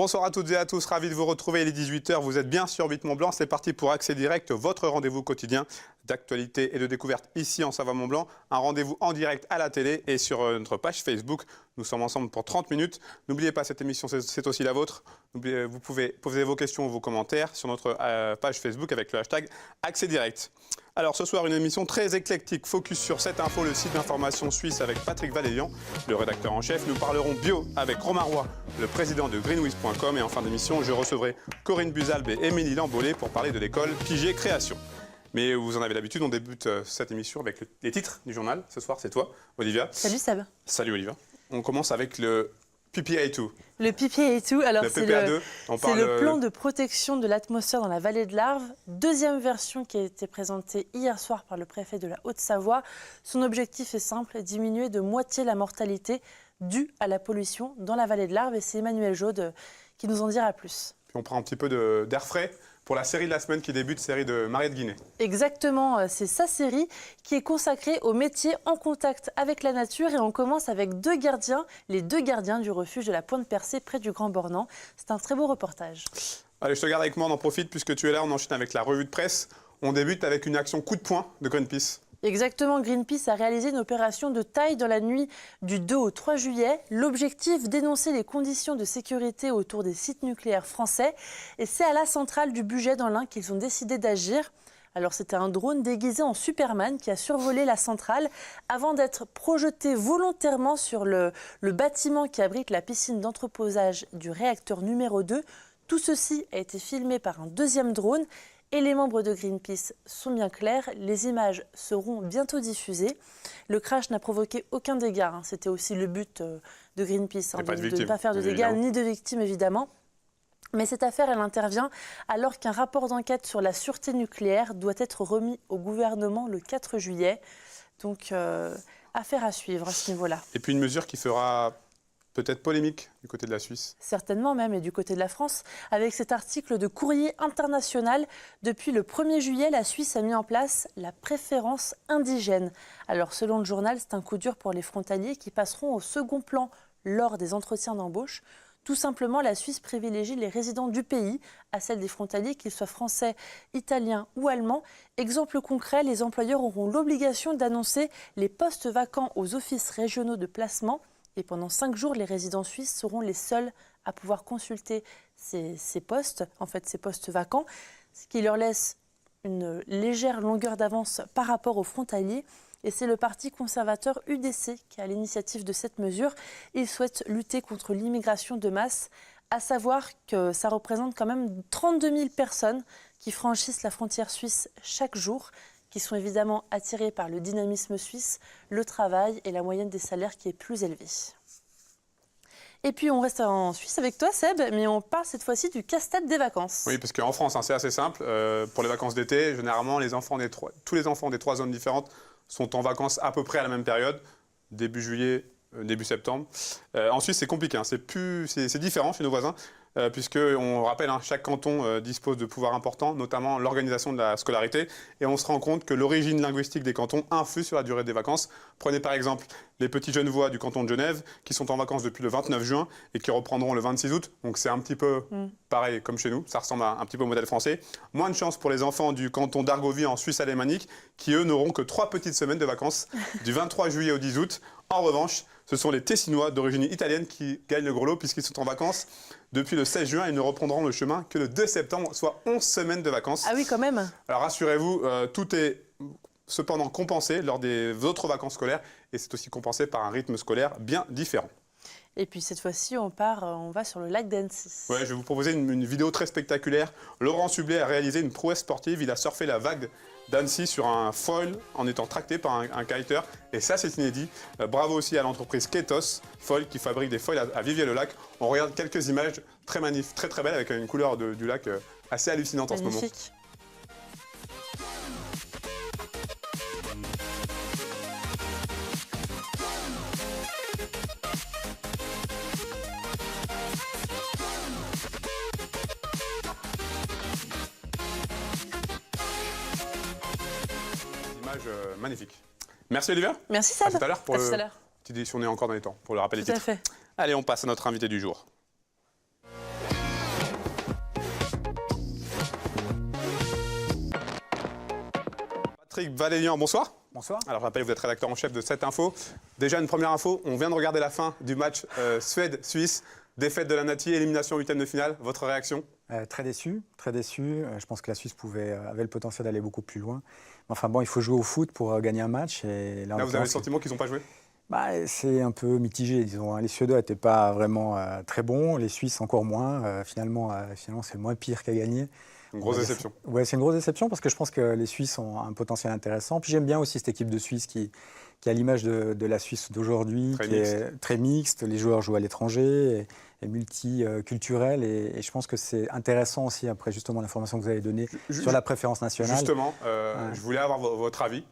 Bonsoir à toutes et à tous, ravi de vous retrouver, il est 18 h, vous êtes bien sur 8 Mont Blanc, c'est parti pour Accès Direct, votre rendez-vous quotidien d'actualité et de découverte ici en Savoie Mont Blanc, un rendez-vous en direct à la télé et sur notre page Facebook. Nous sommes ensemble pour 30 minutes. N'oubliez pas, cette émission, c'est aussi la vôtre. Vous pouvez poser vos questions ou vos commentaires sur notre page Facebook avec le hashtag Accès Direct. Alors ce soir, une émission très éclectique, focus sur cette info, le site d'information suisse avec Patrick Valélian, le rédacteur en chef. Nous parlerons bio avec Romain Roy, le président de greenwiz.com. Et en fin d'émission, je recevrai Corinne Buzalbe et Émilie Lambollet pour parler de l'école Piget Création. Mais vous en avez l'habitude, on débute cette émission avec les titres du journal. Ce soir, c'est toi, Olivia. Salut Seb. Salut Olivia. On commence avec le PPA2. Le PPA2, alors c'est le plan de protection de l'atmosphère dans la vallée de l'Arve. Deuxième version qui a été présentée hier soir par le préfet de la Haute-Savoie. Son objectif est simple, diminuer de moitié la mortalité due à la pollution dans la vallée de l'Arve. Et c'est Emmanuel Jaude qui nous en dira plus. Puis on prend un petit peu d'air frais pour la série de la semaine qui débute, série de Mariette Guinet. Exactement, c'est sa série qui est consacrée au métier en contact avec la nature. Et on commence avec les deux gardiens du refuge de la Pointe-Percée près du Grand Bornand. C'est un très beau reportage. Allez, je te garde avec moi, on en profite puisque tu es là, on enchaîne avec la revue de presse. On débute avec une action coup de poing de Greenpeace. Exactement, Greenpeace a réalisé une opération de taille dans la nuit du 2 au 3 juillet. L'objectif, dénoncer les conditions de sécurité autour des sites nucléaires français. Et c'est à la centrale du Bugey dans l'Ain qu'ils ont décidé d'agir. Alors c'était un drone déguisé en Superman qui a survolé la centrale avant d'être projeté volontairement sur le bâtiment qui abrite la piscine d'entreposage du réacteur numéro 2. Tout ceci a été filmé par un deuxième drone. Et les membres de Greenpeace sont bien clairs, les images seront bientôt diffusées. Le crash n'a provoqué aucun dégât, C'était aussi le but de Greenpeace, de ne pas faire de dégâts ni de victimes évidemment. Mais cette affaire, elle intervient alors qu'un rapport d'enquête sur la sûreté nucléaire doit être remis au gouvernement le 4 juillet. Donc, affaire à suivre à ce niveau-là. Et puis une mesure qui fera peut-être polémique du côté de la Suisse. Certainement même, et du côté de la France. Avec cet article de Courrier International, depuis le 1er juillet, la Suisse a mis en place la préférence indigène. Alors selon le journal, c'est un coup dur pour les frontaliers qui passeront au second plan lors des entretiens d'embauche. Tout simplement, la Suisse privilégie les résidents du pays à celle des frontaliers, qu'ils soient français, italiens ou allemands. Exemple concret, les employeurs auront l'obligation d'annoncer les postes vacants aux offices régionaux de placement. Et pendant 5 jours, les résidents suisses seront les seuls à pouvoir consulter ces postes, ces postes vacants, ce qui leur laisse une légère longueur d'avance par rapport aux frontaliers. Et c'est le parti conservateur UDC qui a l'initiative de cette mesure. Il souhaite lutter contre l'immigration de masse, à savoir que ça représente quand même 32 000 personnes qui franchissent la frontière suisse chaque jour, qui sont évidemment attirés par le dynamisme suisse, le travail et la moyenne des salaires qui est plus élevée. Et puis on reste en Suisse avec toi Seb, mais on parle cette fois-ci du casse-tête des vacances. Oui, parce qu'en France, c'est assez simple. Pour les vacances d'été, généralement, tous les enfants des 3 zones différentes sont en vacances à peu près à la même période, début juillet, début septembre. En Suisse, c'est compliqué, c'est différent chez nos voisins. Puisqu'on rappelle, chaque canton dispose de pouvoirs importants, notamment l'organisation de la scolarité. Et on se rend compte que l'origine linguistique des cantons influe sur la durée des vacances. Prenez par exemple les petits Genevois du canton de Genève, qui sont en vacances depuis le 29 juin et qui reprendront le 26 août. Donc c'est un petit peu pareil comme chez nous, ça ressemble un petit peu au modèle français. Moins de chance pour les enfants du canton d'Argovie en Suisse alémanique, qui eux n'auront que 3 petites semaines de vacances, du 23 juillet au 10 août. En revanche, ce sont les Tessinois d'origine italienne qui gagnent le gros lot puisqu'ils sont en vacances depuis le 16 juin et ne reprendront le chemin que le 2 septembre, soit 11 semaines de vacances. Ah oui, quand même. Alors rassurez-vous, tout est cependant compensé lors des autres vacances scolaires et c'est aussi compensé par un rythme scolaire bien différent. Et puis cette fois-ci, on va sur le lac d'Annecy. Ouais, je vais vous proposer une vidéo très spectaculaire. Laurent Sublet a réalisé une prouesse sportive. Il a surfé la vague d'Annecy sur un foil en étant tracté par un kiter. Et ça, c'est inédit. Bravo aussi à l'entreprise Ketos Foil qui fabrique des foils à Viviers-le-Lac. On regarde quelques images très magnifiques, très belles avec une couleur du lac assez hallucinante en ce moment. Magnifique. Merci Olivia. Merci Seb. À tout à l'heure pour tout à l'heure. petite édition, on est encore dans les temps pour le rappel des Tout à titres. fait. Allez, on passe à notre invité du jour. Patrick Valélian, bonsoir. Bonsoir. Alors je rappelle, vous êtes rédacteur en chef de 7info. Déjà une première info, on vient de regarder la fin du match Suède-Suisse, défaite de la Nati, élimination en huitième de finale. Votre réaction? Très déçu, très déçu. Je pense que la Suisse avait le potentiel d'aller beaucoup plus loin. Mais enfin bon, il faut jouer au foot pour gagner un match. Et là vous avez le sentiment qu'ils n'ont pas joué? C'est un peu mitigé, disons. Les Suédois n'étaient pas vraiment très bons, les Suisses encore moins. Finalement, c'est moins pire qu'à gagner. Une grosse déception. Oui, c'est une grosse déception parce que je pense que les Suisses ont un potentiel intéressant. Puis j'aime bien aussi cette équipe de Suisse qui a l'image de la Suisse d'aujourd'hui, qui est très mixte. Les joueurs jouent à l'étranger et multiculturel. Et je pense que c'est intéressant aussi, après justement l'information que vous avez donnée sur la préférence nationale. Justement, je voulais avoir votre avis.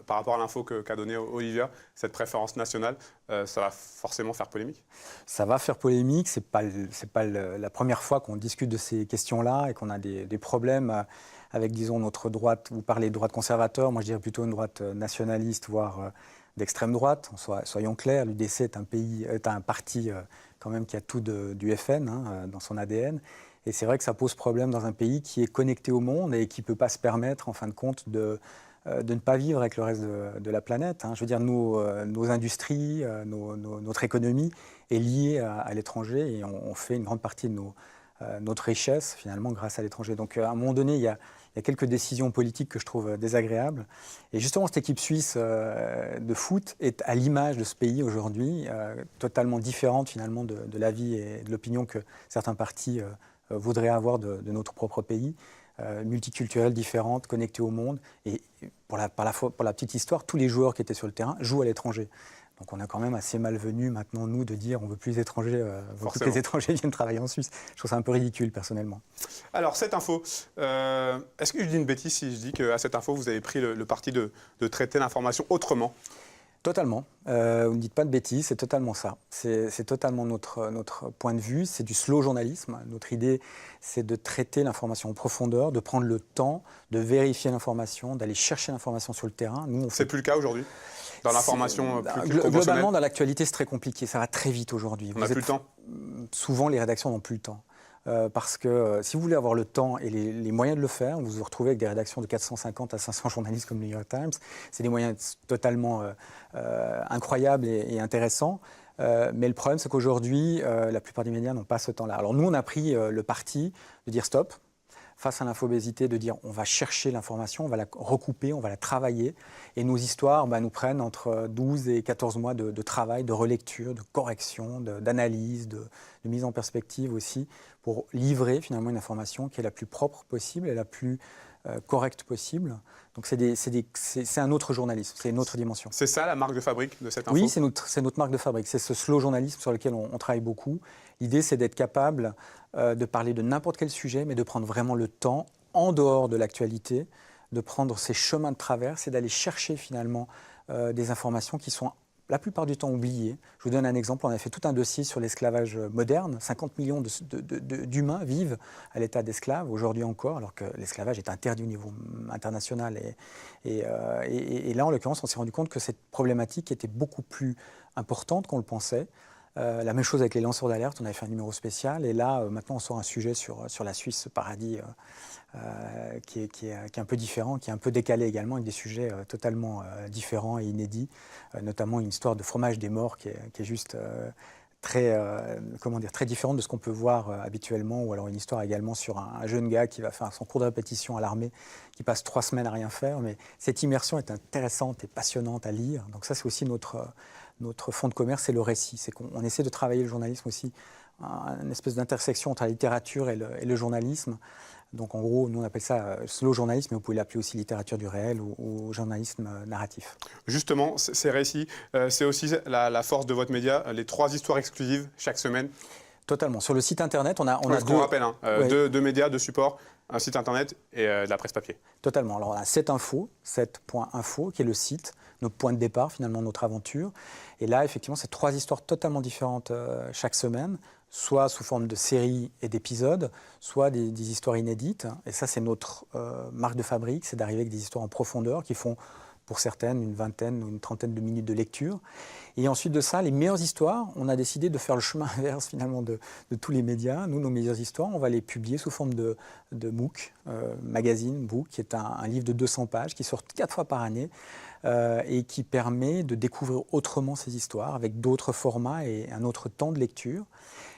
Par rapport à l'info qu'a donnée Olivia, cette préférence nationale, ça va forcément faire polémique? Ça va faire polémique. Ce n'est pas la première fois qu'on discute de ces questions-là et qu'on a des problèmes avec, disons, notre droite. Vous parlez de droite conservateur, moi je dirais plutôt une droite nationaliste, voire d'extrême droite. Soyons clairs, l'UDC est un parti quand même qui a tout du FN dans son ADN. Et c'est vrai que ça pose problème dans un pays qui est connecté au monde et qui ne peut pas se permettre, en fin de compte, de ne pas vivre avec le reste de la planète. Je veux dire, nos industries, notre économie est liée à l'étranger et on fait une grande partie de notre richesse, finalement, grâce à l'étranger. Donc, à un moment donné, il y a quelques décisions politiques que je trouve désagréables. Et justement, cette équipe suisse de foot est à l'image de ce pays aujourd'hui, totalement différente, finalement, de l'avis et de l'opinion que certains partis voudraient avoir de notre propre pays. Multiculturelles, différentes, connectées au monde. Et pour la petite histoire, tous les joueurs qui étaient sur le terrain jouent à l'étranger. Donc on a quand même assez malvenu maintenant, nous, de dire on ne veut plus d'étrangers, que les étrangers viennent travailler en Suisse. Je trouve ça un peu ridicule, personnellement. Alors, cette info, est-ce que je dis une bêtise si je dis qu'à cette info, vous avez pris le parti de traiter l'information autrement? Totalement. Vous ne dites pas de bêtises, c'est totalement ça. C'est totalement notre point de vue. C'est du slow journalisme. Notre idée, c'est de traiter l'information en profondeur, de prendre le temps, de vérifier l'information, d'aller chercher l'information sur le terrain. C'est plus le cas aujourd'hui? Dans l'information plus conventionnelle? Globalement, dans l'actualité, c'est très compliqué. Ça va très vite aujourd'hui. On n'a plus le temps? Souvent, les rédactions n'ont plus le temps. Parce que si vous voulez avoir le temps et les moyens de le faire, vous vous retrouvez avec des rédactions de 450 à 500 journalistes comme le New York Times. C'est des moyens totalement incroyables et intéressants. Mais le problème, c'est qu'aujourd'hui, la plupart des médias n'ont pas ce temps-là. Alors nous, on a pris le parti de dire stop. Face à l'infobésité, de dire on va chercher l'information, on va la recouper, on va la travailler. Et nos histoires nous prennent entre 12 et 14 mois de travail, de relecture, de correction, d'analyse, de mise en perspective aussi, pour livrer finalement une information qui est la plus propre possible et la plus correcte possible. Donc c'est un autre journalisme, c'est une autre dimension. C'est ça la marque de fabrique de cette info? Oui, c'est notre marque de fabrique. C'est ce slow journalisme sur lequel on travaille beaucoup. L'idée, c'est d'être capable de parler de n'importe quel sujet, mais de prendre vraiment le temps, en dehors de l'actualité, de prendre ces chemins de traverse et d'aller chercher finalement des informations qui sont la plupart du temps oubliées. Je vous donne un exemple, on a fait tout un dossier sur l'esclavage moderne. 50 millions d'humains vivent à l'état d'esclaves aujourd'hui encore, alors que l'esclavage est interdit au niveau international. Et là, en l'occurrence, on s'est rendu compte que cette problématique était beaucoup plus importante qu'on le pensait. La même chose avec les lanceurs d'alerte, on avait fait un numéro spécial. Et là, maintenant, on sort un sujet sur la Suisse, ce paradis qui est un peu différent, qui est un peu décalé également, avec des sujets totalement différents et inédits, notamment une histoire de fromage des morts qui est juste très différente de ce qu'on peut voir habituellement, ou alors une histoire également sur un jeune gars qui va faire son cours de répétition à l'armée, qui passe 3 semaines à rien faire. Mais cette immersion est intéressante et passionnante à lire. Donc ça, c'est aussi notre fond de commerce, c'est le récit. C'est qu'on essaie de travailler le journalisme aussi, une espèce d'intersection entre la littérature et le journalisme. Donc en gros, nous on appelle ça slow journalisme, mais vous pouvez l'appeler aussi littérature du réel ou journalisme narratif. Justement, ces récits, c'est aussi la force de votre média, les 3 histoires exclusives chaque semaine? Totalement. Sur le site internet, on a deux... rappelle, deux médias, 2 supports, un site internet et de la presse papier. Totalement. Alors on a 7.info, qui est le site, notre point de départ, finalement, notre aventure. Et là, effectivement, c'est 3 histoires totalement différentes chaque semaine, soit sous forme de séries et d'épisodes, soit des histoires inédites. Et ça, c'est notre marque de fabrique, c'est d'arriver avec des histoires en profondeur qui font pour certaines, une vingtaine ou une trentaine de minutes de lecture. Et ensuite de ça, les meilleures histoires, on a décidé de faire le chemin inverse finalement de tous les médias. Nous, nos meilleures histoires, on va les publier sous forme de MOOC, magazine, book, qui est un livre de 200 pages qui sort 4 fois par année et qui permet de découvrir autrement ces histoires avec d'autres formats et un autre temps de lecture.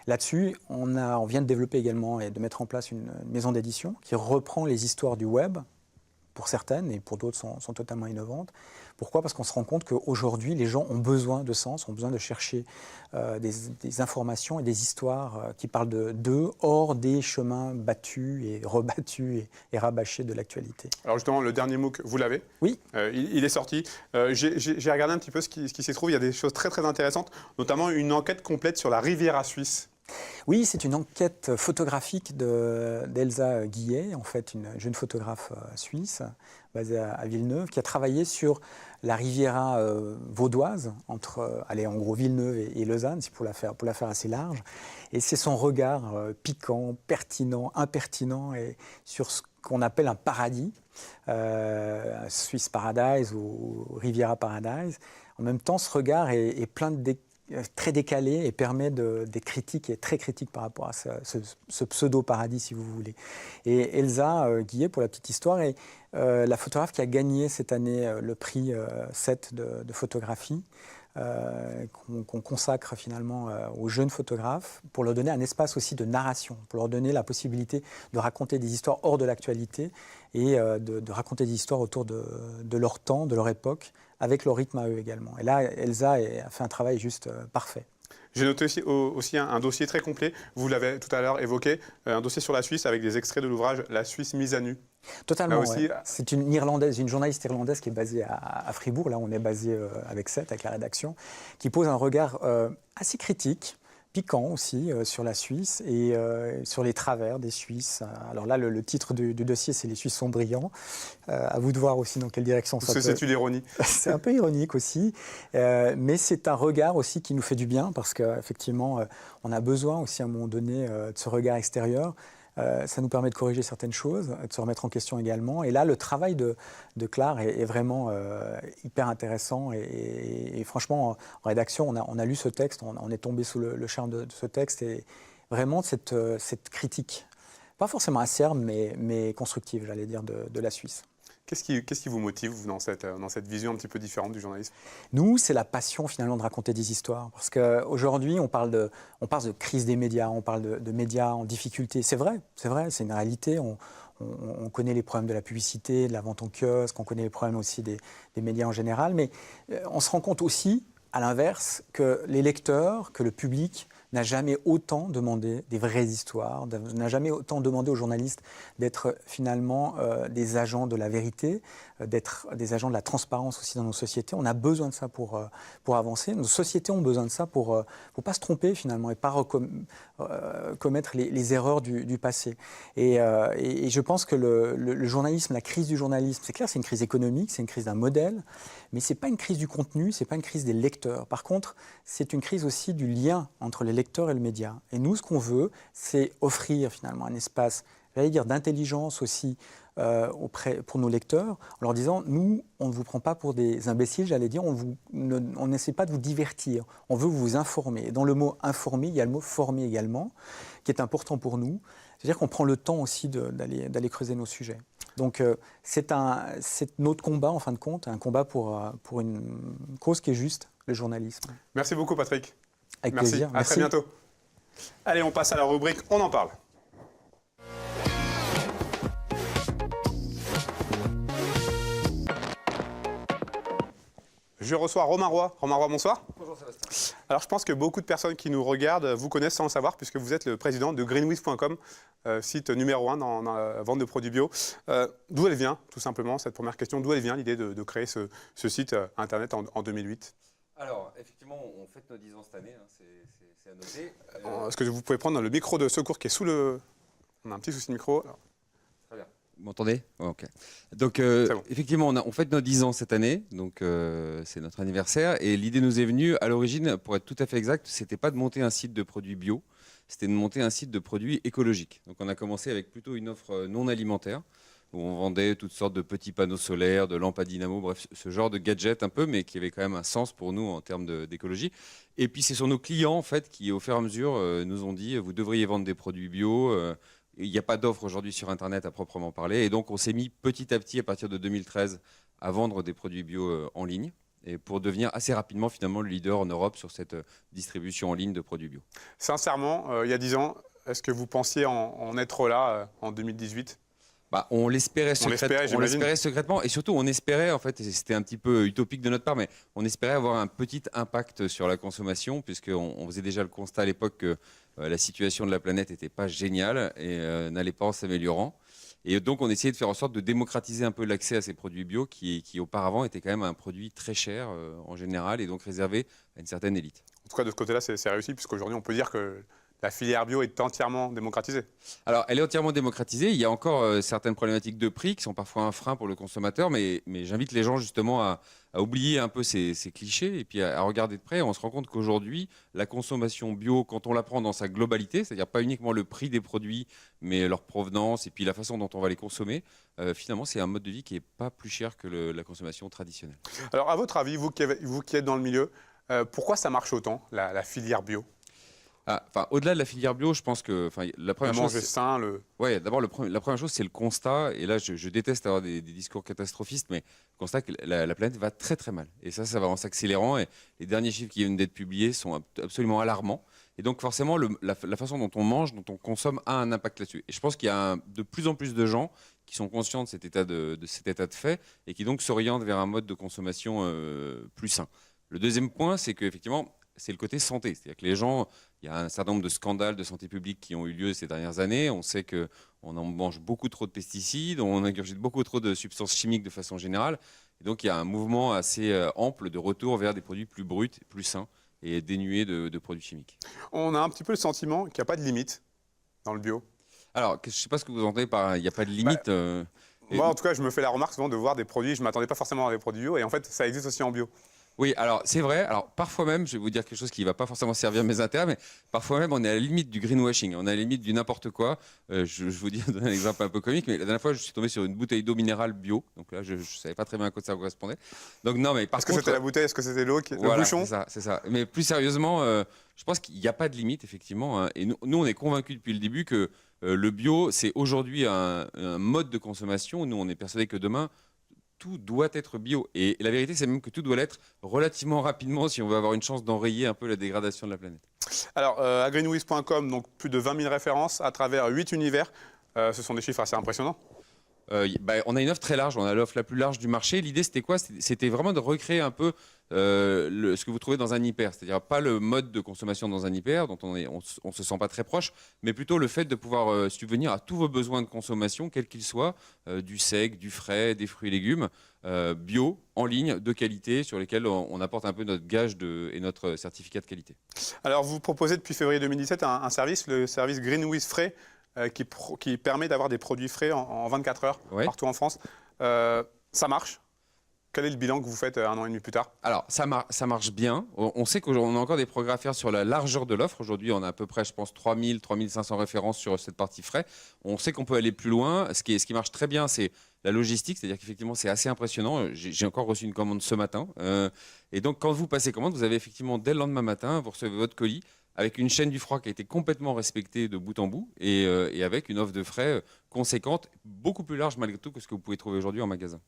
Là-dessus, on vient de développer également et de mettre en place une maison d'édition qui reprend les histoires du web, pour certaines, et pour d'autres sont totalement innovantes. Pourquoi ? Parce qu'on se rend compte qu'aujourd'hui, les gens ont besoin de sens, ont besoin de chercher des informations et des histoires qui parlent d'eux, hors des chemins battus et rebattus et rabâchés de l'actualité. Alors justement, le dernier MOOC, vous l'avez ? Oui. Il est sorti. J'ai regardé un petit peu ce qui s'y trouve. Il y a des choses très très intéressantes, notamment une enquête complète sur la Riviera suisse. Oui, c'est une enquête photographique d'Elsa Guillet, en fait une jeune photographe suisse basée à Villeneuve, qui a travaillé sur la Riviera vaudoise, entre en gros Villeneuve et Lausanne, pour la faire assez large. Et c'est son regard piquant, pertinent, impertinent, et sur ce qu'on appelle un paradis, Swiss Paradise ou Riviera Paradise. En même temps, ce regard est plein de très décalé et permet des critiques, et très critique par rapport à ce pseudo-paradis, si vous voulez. Et Elsa Guillet, pour la petite histoire, est la photographe qui a gagné cette année le prix 7 de photographie, qu'on consacre finalement aux jeunes photographes, pour leur donner un espace aussi de narration, pour leur donner la possibilité de raconter des histoires hors de l'actualité et de raconter des histoires autour de leur temps, de leur époque, avec leur rythme à eux également. Et là, Elsa a fait un travail juste parfait. J'ai noté aussi un dossier très complet, vous l'avez tout à l'heure évoqué, un dossier sur la Suisse avec des extraits de l'ouvrage « La Suisse mise à nu ». Totalement, ouais. C'est une journaliste irlandaise qui est basée à Fribourg, là on est basé avec Seth, avec la rédaction, qui pose un regard assez critique, piquant aussi, sur la Suisse et sur les travers des Suisses. Alors là, le titre du dossier, c'est « Les Suisses sont brillants ». À vous de voir aussi dans quelle direction ça peut... C'est une ironie. C'est un peu ironique aussi, mais c'est un regard aussi qui nous fait du bien, parce qu'effectivement, on a besoin aussi à un moment donné de ce regard extérieur. Ça nous permet de corriger certaines choses, de se remettre en question également. Et là, le travail de Claire est vraiment hyper intéressant. Et franchement, en rédaction, on a lu ce texte, on est tombé sous le charme de ce texte. Et vraiment, cette critique, pas forcément acerbe, mais constructive, j'allais dire, de la Suisse. Qu'est-ce qui vous motive vous, dans cette vision un petit peu différente du journalisme ? Nous, c'est la passion finalement de raconter des histoires. Parce qu'aujourd'hui, on parle de crise des médias, on parle de médias en difficulté. C'est vrai, c'est une réalité. On connaît les problèmes de la publicité, de la vente en kiosque, on connaît les problèmes aussi des médias en général. Mais on se rend compte aussi, à l'inverse, que les lecteurs, que le public n'a jamais autant demandé des vraies histoires, n'a jamais autant demandé aux journalistes d'être finalement des agents de la vérité, d'être des agents de la transparence aussi dans nos sociétés. On a besoin de ça pour avancer. Nos sociétés ont besoin de ça pour pas se tromper finalement et pas commettre les erreurs du passé. Et je pense que le journalisme, la crise du journalisme, c'est clair, c'est une crise économique, c'est une crise d'un modèle, mais c'est pas une crise du contenu, c'est pas une crise des lecteurs. Par contre, c'est une crise aussi du lien entre les lecteurs et le média. Et nous, ce qu'on veut, c'est offrir finalement un espace, j'allais dire, d'intelligence aussi pour nos lecteurs, en leur disant, nous, on ne vous prend pas pour des imbéciles, j'allais dire, on n'essaie pas de vous divertir, on veut vous informer. Et dans le mot informer, il y a le mot former également, qui est important pour nous. C'est-à-dire qu'on prend le temps aussi d'aller creuser nos sujets. Donc c'est notre combat, en fin de compte, un combat pour une cause qui est juste, le journalisme. Merci beaucoup, Patrick. Avec Merci. plaisir. À très bientôt. Allez, on passe à la rubrique On en parle. Je reçois Romain Roy. Romain Roy, bonsoir. Bonjour Sébastien. Alors, je pense que beaucoup de personnes qui nous regardent vous connaissent sans le savoir, puisque vous êtes le président de greenwiz.com, site numéro 1 dans la vente de produits bio. D'où elle vient, tout simplement, cette première question, d'où elle vient l'idée de créer ce site internet en 2008 ? Alors, effectivement, on fête nos 10 ans cette année, hein, c'est à noter. Est-ce que vous pouvez prendre le micro de secours qui est sous le... On a un petit souci de micro. Alors. Très bien. Vous m'entendez ? Ok. Donc, bon. effectivement, on fête nos 10 ans cette année, donc c'est notre anniversaire. Et l'idée nous est venue, à l'origine, pour être tout à fait exact, c'était pas de monter un site de produits bio, c'était de monter un site de produits écologiques. Donc, on a commencé avec plutôt une offre non alimentaire, où on vendait toutes sortes de petits panneaux solaires, de lampes à dynamo, bref, ce genre de gadgets un peu, mais qui avait quand même un sens pour nous en termes d'écologie. Et puis c'est sur nos clients en fait qui, au fur et à mesure, nous ont dit vous devriez vendre des produits bio. Il n'y a pas d'offre aujourd'hui sur Internet à proprement parler, et donc on s'est mis petit à petit à partir de 2013 à vendre des produits bio en ligne. Et pour devenir assez rapidement finalement le leader en Europe sur cette distribution en ligne de produits bio. Sincèrement, il y a 10 ans, est-ce que vous pensiez en être là en 2018 ? Bah, on l'espérait secrètement, et surtout on espérait, en fait, et c'était un petit peu utopique de notre part, mais on espérait avoir un petit impact sur la consommation, puisqu'on faisait déjà le constat à l'époque que la situation de la planète n'était pas géniale et n'allait pas en s'améliorant. Et donc, on essayait de faire en sorte de démocratiser un peu l'accès à ces produits bio qui auparavant étaient quand même un produit très cher en général et donc réservé à une certaine élite. En tout cas, de ce côté-là, c'est réussi, puisqu'aujourd'hui, on peut dire que la filière bio est entièrement démocratisée. Alors, elle est entièrement démocratisée. Il y a encore certaines problématiques de prix qui sont parfois un frein pour le consommateur, mais j'invite les gens justement à oublier un peu ces clichés et puis à regarder de près. On se rend compte qu'aujourd'hui, la consommation bio, quand on la prend dans sa globalité, c'est-à-dire pas uniquement le prix des produits, mais leur provenance et puis la façon dont on va les consommer, finalement, c'est un mode de vie qui n'est pas plus cher que la consommation traditionnelle. Alors, à votre avis, vous qui êtes dans le milieu, pourquoi ça marche autant, la filière bio ? Au-delà de la filière bio, je pense que la première chose, manger sain, ouais, d'abord la première chose, c'est le constat. Et là, je déteste avoir des discours catastrophistes, mais le constat que la planète va très très mal. Et ça va en s'accélérant. Et les derniers chiffres qui viennent d'être publiés sont absolument alarmants. Et donc forcément, la façon dont on mange, dont on consomme, a un impact là-dessus. Et je pense qu'il y a de plus en plus de gens qui sont conscients de cet état de fait et qui donc s'orientent vers un mode de consommation plus sain. Le deuxième point, c'est qu'effectivement, c'est le côté santé. C'est-à-dire que les gens, il y a un certain nombre de scandales de santé publique qui ont eu lieu ces dernières années. On sait qu'on en mange beaucoup trop de pesticides, on ingurgite beaucoup trop de substances chimiques de façon générale. Et donc, il y a un mouvement assez ample de retour vers des produits plus bruts, plus sains et dénués de produits chimiques. On a un petit peu le sentiment qu'il n'y a pas de limite dans le bio. Alors, je ne sais pas ce que vous entendez par il n'y a pas de limite. Moi, en tout cas, je me fais la remarque souvent de voir des produits, je ne m'attendais pas forcément à des produits bio, et en fait, ça existe aussi en bio. Oui, alors c'est vrai. Alors parfois même, je vais vous dire quelque chose qui ne va pas forcément servir mes intérêts, mais parfois même, on est à la limite du greenwashing. On est à la limite du n'importe quoi. Je vous dis un exemple un peu comique, mais la dernière fois, je suis tombé sur une bouteille d'eau minérale bio. Donc là, je ne savais pas très bien à quoi ça correspondait. Donc non, mais par contre, est-ce que c'était la bouteille, est-ce que c'était l'eau, voilà, le bouchon ? C'est ça. Mais plus sérieusement, je pense qu'il n'y a pas de limite, effectivement. Hein. Et nous, on est convaincus depuis le début que le bio, c'est aujourd'hui un mode de consommation. Nous, on est persuadés que demain, tout doit être bio. Et la vérité, c'est même que tout doit l'être relativement rapidement si on veut avoir une chance d'enrayer un peu la dégradation de la planète. Alors, à greenwiz.com, donc plus de 20 000 références à travers 8 univers. Ce sont des chiffres assez impressionnants. On a une offre très large, on a l'offre la plus large du marché. L'idée, c'était quoi? C'était vraiment de recréer un peu ce que vous trouvez dans un hyper, c'est-à-dire pas le mode de consommation dans un hyper, dont on se sent pas très proche, mais plutôt le fait de pouvoir subvenir à tous vos besoins de consommation, quels qu'ils soient, du sec, du frais, des fruits et légumes, bio, en ligne, de qualité, sur lesquels on apporte un peu notre gage et notre certificat de qualité. Alors, vous proposez depuis février 2017 un service, le service Greenwiz Frais, qui permet d'avoir des produits frais en 24 heures partout en France. Ça marche. Quel est le bilan que vous faites 1 an et demi plus tard? Alors, ça marche bien. On sait qu'on a encore des progrès à faire sur la largeur de l'offre. Aujourd'hui, on a à peu près, je pense, 3000, 3500 références sur cette partie frais. On sait qu'on peut aller plus loin. Ce qui marche très bien, c'est la logistique. C'est-à-dire qu'effectivement, c'est assez impressionnant. J'ai encore reçu une commande ce matin. Et donc, quand vous passez commande, vous avez effectivement, dès le lendemain matin, vous recevez votre colis avec une chaîne du froid qui a été complètement respectée de bout en bout et avec une offre de frais conséquente, beaucoup plus large malgré tout que ce que vous pouvez trouver aujourd'hui en magasin.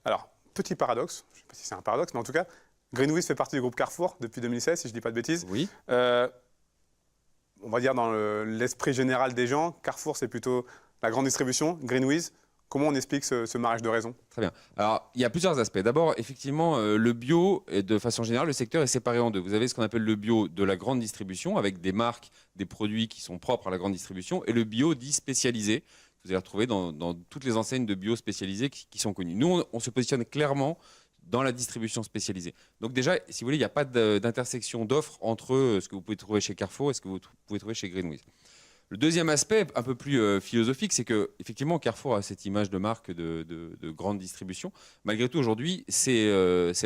Alors, petit paradoxe, je ne sais pas si c'est un paradoxe, mais en tout cas, Greenwiz fait partie du groupe Carrefour depuis 2016, si je ne dis pas de bêtises. Oui. On va dire dans l'esprit général des gens, Carrefour, c'est plutôt la grande distribution. Greenwiz, comment on explique ce mariage de raison? Très bien. Alors, il y a plusieurs aspects. D'abord, effectivement, le bio, de façon générale, le secteur est séparé en deux. Vous avez ce qu'on appelle le bio de la grande distribution, avec des marques, des produits qui sont propres à la grande distribution, et le bio dit spécialisé. Vous allez retrouver dans toutes les enseignes de bio spécialisées qui sont connues. Nous, on se positionne clairement dans la distribution spécialisée. Donc déjà, si vous voulez, il n'y a pas d'intersection d'offres entre ce que vous pouvez trouver chez Carrefour et ce que vous pouvez trouver chez Greenwiz. Le deuxième aspect, un peu plus philosophique, c'est que effectivement, Carrefour a cette image de marque de grande distribution. Malgré tout, aujourd'hui, c'est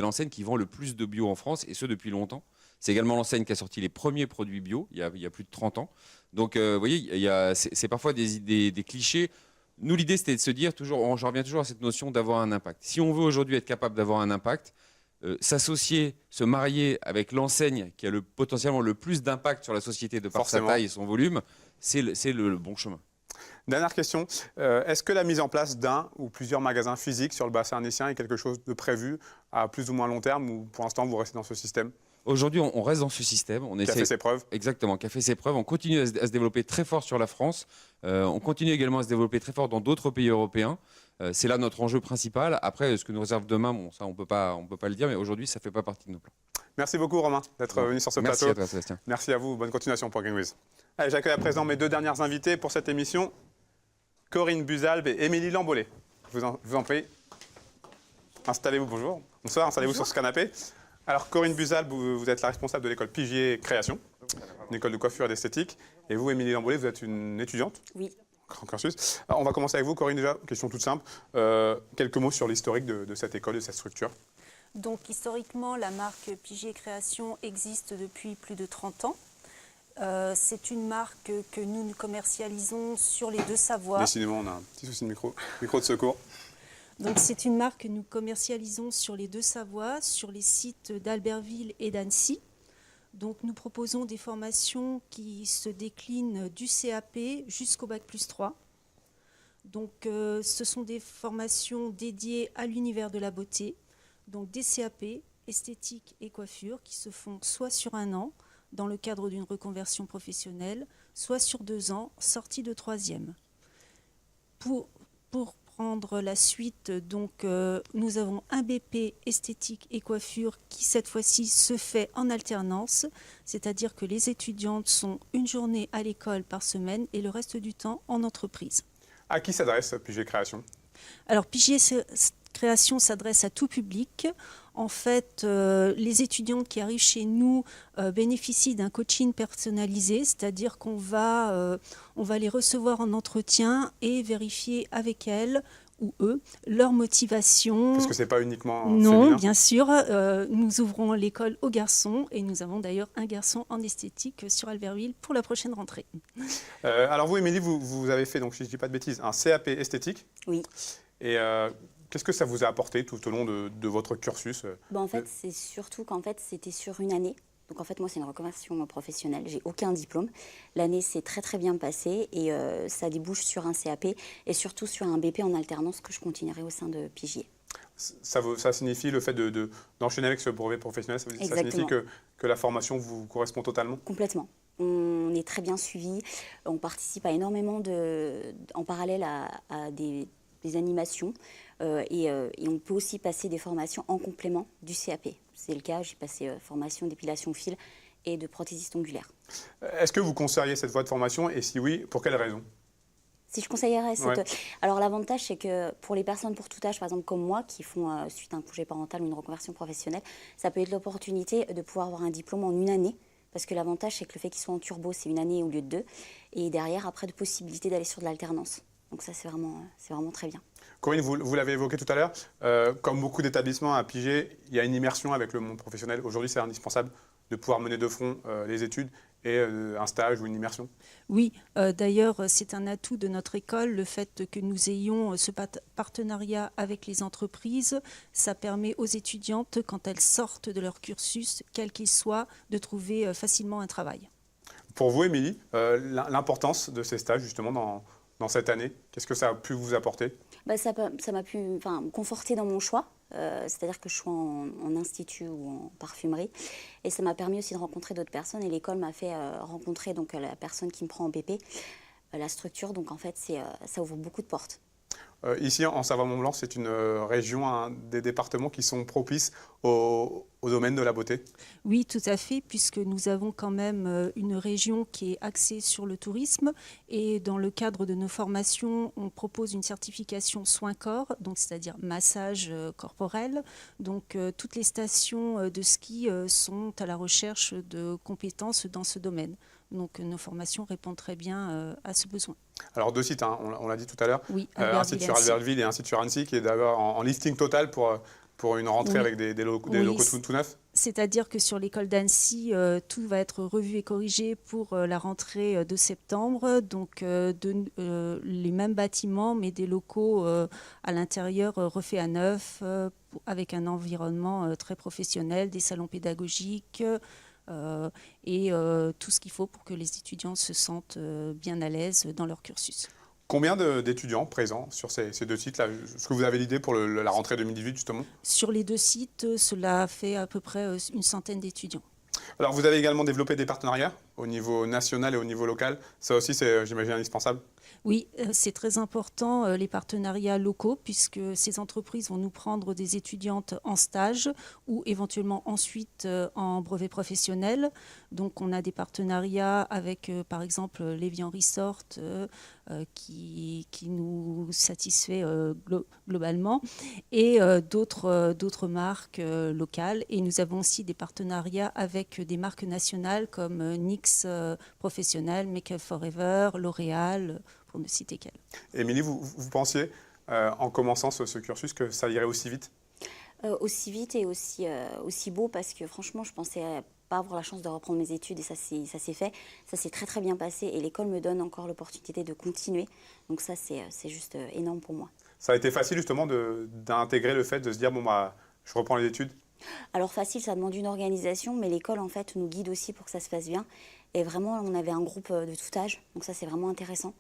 l'enseigne qui vend le plus de bio en France, et ce depuis longtemps. C'est également l'enseigne qui a sorti les premiers produits bio il y a plus de 30 ans. Donc, vous voyez, c'est parfois des clichés nous, l'idée, c'était de se dire, je reviens toujours à cette notion d'avoir un impact. Si on veut aujourd'hui être capable d'avoir un impact, s'associer, se marier avec l'enseigne qui a potentiellement le plus d'impact sur la société de par sa taille et son volume, c'est le bon chemin. Dernière question, est-ce que la mise en place d'un ou plusieurs magasins physiques sur le bassin arnécien est quelque chose de prévu à plus ou moins long terme, ou pour l'instant vous restez dans ce système? Aujourd'hui, on reste dans ce système. Qui a fait ses preuves. Exactement, qui a fait ses preuves. On continue à se développer très fort sur la France. On continue également à se développer très fort dans d'autres pays européens. C'est là notre enjeu principal. Après, ce que nous réserve demain, bon, ça, on peut pas le dire, mais aujourd'hui, ça ne fait pas partie de nos plans. Merci beaucoup, Romain, d'être venu sur ce plateau. Merci à toi, Sébastien. Merci à vous. Bonne continuation pour GreenWiz. Allez, j'accueille à présent mes deux dernières invitées pour cette émission, Corinne Buzalbe et Émilie Lambolet. Je vous en prie. Installez-vous, bonjour. Bonsoir, installez-vous sur ce canapé. Alors, Corinne Buzalbe, vous êtes la responsable de l'école Pigier Création, une école de coiffure et d'esthétique. Et vous, Émilie Lambolet, vous êtes une étudiante? Oui. En cursus. Alors, on va commencer avec vous, Corinne, déjà. Question toute simple. Quelques mots sur l'historique de cette école, de cette structure. Donc, historiquement, la marque Pigier Création existe depuis plus de 30 ans. C'est une marque que nous commercialisons sur les deux Savoies. Décidément, on a un petit souci de micro de secours. Donc, c'est une marque que nous commercialisons sur les deux Savoies, sur les sites d'Albertville et d'Annecy. Donc, nous proposons des formations qui se déclinent du CAP jusqu'au Bac+3. Donc, ce sont des formations dédiées à l'univers de la beauté. Donc, des CAP, esthétique et coiffure, qui se font soit sur 1 an, dans le cadre d'une reconversion professionnelle, soit sur 2 ans, sortie de 3e. Pour prendre la suite, donc, nous avons un BP esthétique et coiffure qui, cette fois-ci, se fait en alternance, c'est-à-dire que les étudiantes sont 1 journée à l'école par semaine et le reste du temps en entreprise. À qui s'adresse Pigier Création? Alors, Pigier Création s'adresse à tout public. En fait, les étudiantes qui arrivent chez nous bénéficient d'un coaching personnalisé, c'est-à-dire qu'on va les recevoir en entretien et vérifier avec elles ou eux leur motivation. Parce que ce n'est pas uniquement Non, féminin. bien sûr. Nous ouvrons l'école aux garçons et nous avons d'ailleurs un garçon en esthétique sur Albertville pour la prochaine rentrée. Alors vous, Émilie, vous avez fait, donc, si je ne dis pas de bêtises, un CAP esthétique. Oui. Et qu'est-ce que ça vous a apporté tout au long de votre cursus? En fait, c'est surtout qu'en fait, c'était sur 1 année. Donc en fait, moi, c'est une reconversion professionnelle. J'ai aucun diplôme. L'année s'est très très bien passée et ça débouche sur un CAP et surtout sur un BP en alternance que je continuerai au sein de Pigier. Ça signifie le fait d'enchaîner avec ce brevet professionnel, ça signifie que la formation vous correspond totalement? Complètement. On est très bien suivis. On participe à énormément en parallèle à des animations et on peut aussi passer des formations en complément du CAP. C'est le cas, j'ai passé formation d'épilation fil et de prothésiste ongulaire. Est-ce que vous conseilleriez cette voie de formation et si oui, pour quelles raisons? Si je conseillerais cette... Ouais. Alors l'avantage, c'est que pour les personnes pour tout âge, par exemple comme moi, qui font suite à un congé parental ou une reconversion professionnelle, ça peut être l'opportunité de pouvoir avoir un diplôme en 1 année. Parce que l'avantage, c'est que le fait qu'ils soient en turbo, c'est 1 année au lieu de 2. Et derrière, après, de possibilité d'aller sur de l'alternance. Donc ça, c'est vraiment très bien. Corinne, vous l'avez évoqué tout à l'heure, comme beaucoup d'établissements à Pigier, il y a une immersion avec le monde professionnel. Aujourd'hui, c'est indispensable de pouvoir mener de front les études et un stage ou une immersion. Oui, d'ailleurs, c'est un atout de notre école, le fait que nous ayons ce partenariat avec les entreprises. Ça permet aux étudiantes, quand elles sortent de leur cursus, quel qu'il soit, de trouver facilement un travail. Pour vous, Émilie, l'importance de ces stages, justement, dans cette année, qu'est-ce que ça a pu vous apporter? Ça m'a pu me conforter dans mon choix, c'est-à-dire que je suis en institut ou en parfumerie. Et ça m'a permis aussi de rencontrer d'autres personnes. Et l'école m'a fait rencontrer donc, la personne qui me prend en BP, la structure. Donc en fait, ça ouvre beaucoup de portes. Ici, en Savoie-Mont-Blanc, c'est une région, des départements qui sont propices au domaine de la beauté? Oui, tout à fait, puisque nous avons quand même une région qui est axée sur le tourisme. Et dans le cadre de nos formations, on propose une certification soins corps, donc c'est-à-dire massage corporel. Donc toutes les stations de ski sont à la recherche de compétences dans ce domaine. Donc nos formations répondent très bien à ce besoin. Alors 2 sites, hein, on l'a dit tout à l'heure, Oui, un site sur Albertville et un site sur Annecy qui est d'abord en lifting total pour une rentrée avec des locaux tout neufs. C'est-à-dire que sur l'école d'Annecy, tout va être revu et corrigé pour la rentrée de septembre. Donc, les mêmes bâtiments, mais des locaux à l'intérieur refaits à neuf, avec un environnement très professionnel, des salons pédagogiques et tout ce qu'il faut pour que les étudiants se sentent bien à l'aise dans leur cursus. Combien d'étudiants présents sur ces deux sites-là? Est-ce que vous avez l'idée pour la rentrée 2018, justement? Sur les deux sites, cela fait à peu près une centaine d'étudiants. Alors, vous avez également développé des partenariats au niveau national et au niveau local. Ça aussi, c'est, j'imagine, indispensable. Oui, c'est très important, les partenariats locaux, puisque ces entreprises vont nous prendre des étudiantes en stage ou éventuellement ensuite en brevet professionnel. Donc on a des partenariats avec, par exemple, l'Evian Resort qui nous satisfait globalement et d'autres marques locales. Et nous avons aussi des partenariats avec des marques nationales comme NYX Professionnel, Make Up Forever, L'Oréal, pour ne citer qu'elle. Émilie, vous pensiez, en commençant ce cursus, que ça irait aussi vite? Aussi vite et aussi beau, parce que franchement, je pensais pas avoir la chance de reprendre mes études et ça s'est fait. Ça s'est très très bien passé et l'école me donne encore l'opportunité de continuer. Donc ça, c'est juste énorme pour moi. Ça a été facile justement d'intégrer le fait de se dire, bon, bah, je reprends les études? Alors facile, ça demande une organisation, mais l'école en fait nous guide aussi pour que ça se passe bien. Et vraiment, on avait un groupe de tout âge, donc ça c'est vraiment intéressant.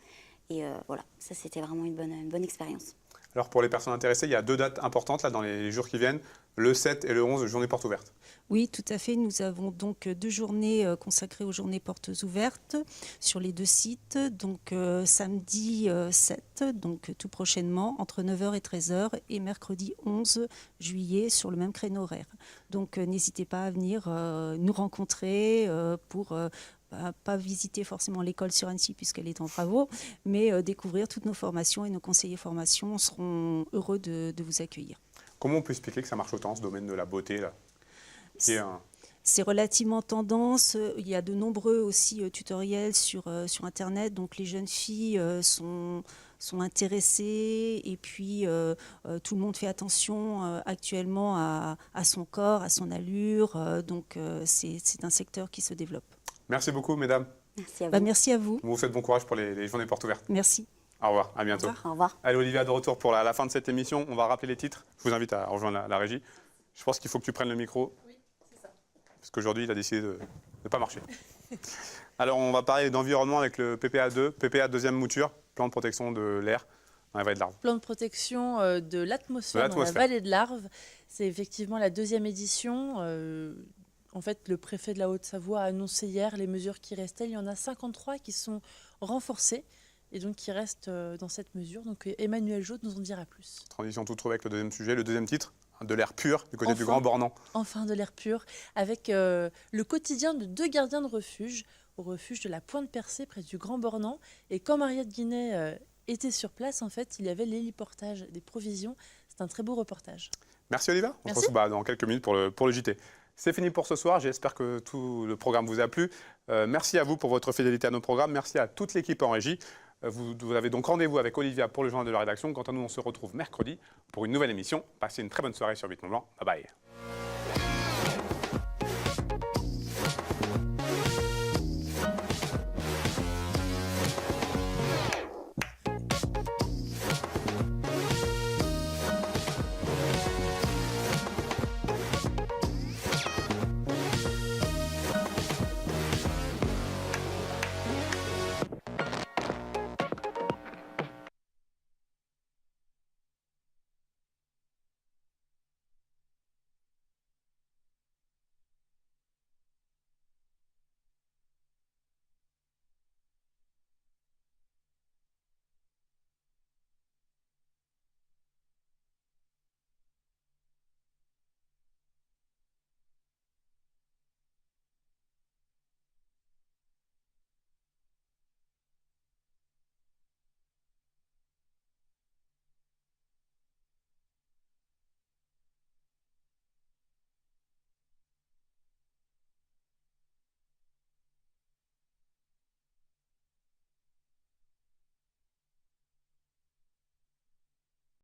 Et voilà, ça c'était vraiment une bonne expérience. Alors pour les personnes intéressées, il y a 2 dates importantes là, dans les jours qui viennent, le 7 et le 11, journée porte ouverte. Oui, tout à fait. Nous avons donc 2 journées consacrées aux journées portes ouvertes sur les 2 sites. Donc samedi 7, donc tout prochainement, entre 9h et 13h, et mercredi 11 juillet sur le même créneau horaire. Donc n'hésitez pas à venir nous rencontrer pour pas visiter forcément l'école sur Annecy puisqu'elle est en travaux, mais découvrir toutes nos formations, et nos conseillers formations seront heureux de vous accueillir. Comment on peut expliquer que ça marche autant, ce domaine de la beauté là, C'est relativement tendance. Il y a de nombreux aussi tutoriels sur Internet, donc les jeunes filles sont intéressées, et puis tout le monde fait attention actuellement à son corps, à son allure, donc c'est un secteur qui se développe. Merci beaucoup, mesdames. Merci à vous. Merci à vous. Vous faites bon courage pour les journées portes ouvertes. Merci. Au revoir, à bientôt. Au revoir. Allez, Olivia, de retour pour la fin de cette émission. On va rappeler les titres. Je vous invite à rejoindre la régie. Je pense qu'il faut que tu prennes le micro. Oui, c'est ça. Parce qu'aujourd'hui, il a décidé de ne pas marcher. Alors, on va parler d'environnement avec le PPA2, PPA deuxième mouture, plan de protection de l'air dans la vallée de l'Arve. Plan de protection de l'atmosphère dans la vallée de l'Arve. C'est effectivement la 2e édition. En fait, le préfet de la Haute-Savoie a annoncé hier les mesures qui restaient. Il y en a 53 qui sont renforcées et donc qui restent dans cette mesure. Donc Emmanuel Jaude nous en dira plus. Transition toute trouvée avec le deuxième sujet, le deuxième titre, de l'air pur du côté du Grand Bornand. Enfin de l'air pur, avec le quotidien de 2 gardiens de refuge, au refuge de la Pointe-Percée près du Grand Bornand. Et quand Mariette Guinet était sur place, en fait, il y avait l'héliportage des provisions. C'est un très beau reportage. Merci Olivia, on se retrouve dans quelques minutes pour le JT. C'est fini pour ce soir, j'espère que tout le programme vous a plu. Merci à vous pour votre fidélité à nos programmes, merci à toute l'équipe en régie. Vous avez donc rendez-vous avec Olivia pour le journal de la rédaction. Quant à nous, on se retrouve mercredi pour une nouvelle émission. Passez une très bonne soirée sur 8 Mont Blanc. Bye bye.